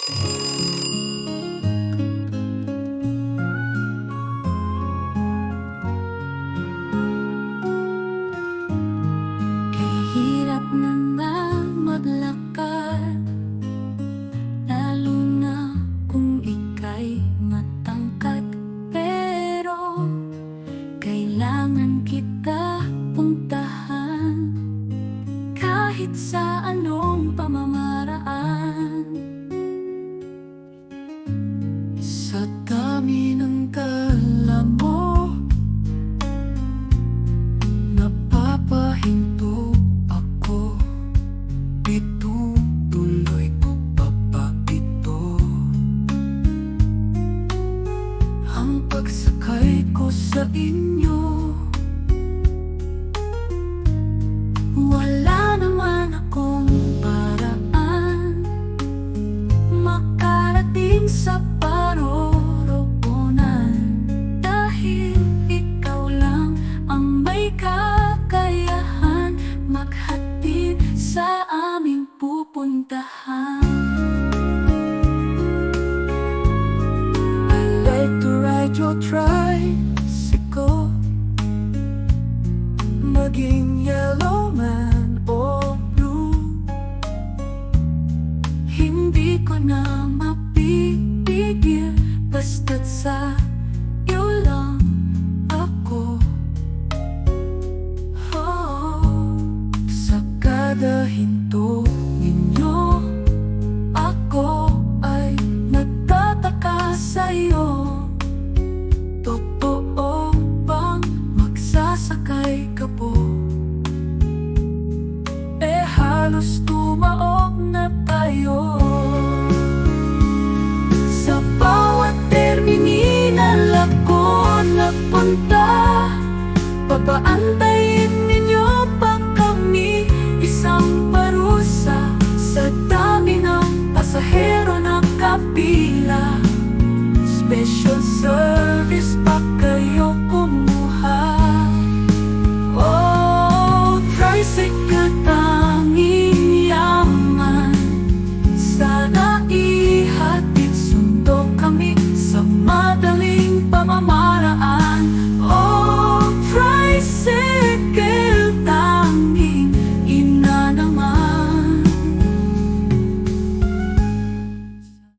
Kahirap na nga maglakad, lalo na kung ika'y matangkad. Pero kailangan kita puntahan, kahit sa anong pamamaraan. Sa dami ng dala mo, napapahinto ako. Itutuloy ko pa ba ito? Ang pagsakay ko sa inyo, wala naman akong paraan makarating sa paroroonan, dahil ikaw lang ang may kakayahan maghatid sa aming pupuntahan. I like to ride your tricycle, maging yellow man o blue. Hindi ko na mapipigil, basta't sa iyo lang ako. Sa kada hinto ninyo, ako ay nagtataka sa'yo. Totoo bang magsasakay ka po? Halos tumaob na tayo. Sa bawat terminal ako nagpunta, papaantayin ninyo pa kami. Isang parusa sa dami ng pasahero na kapila. Special service pa kayo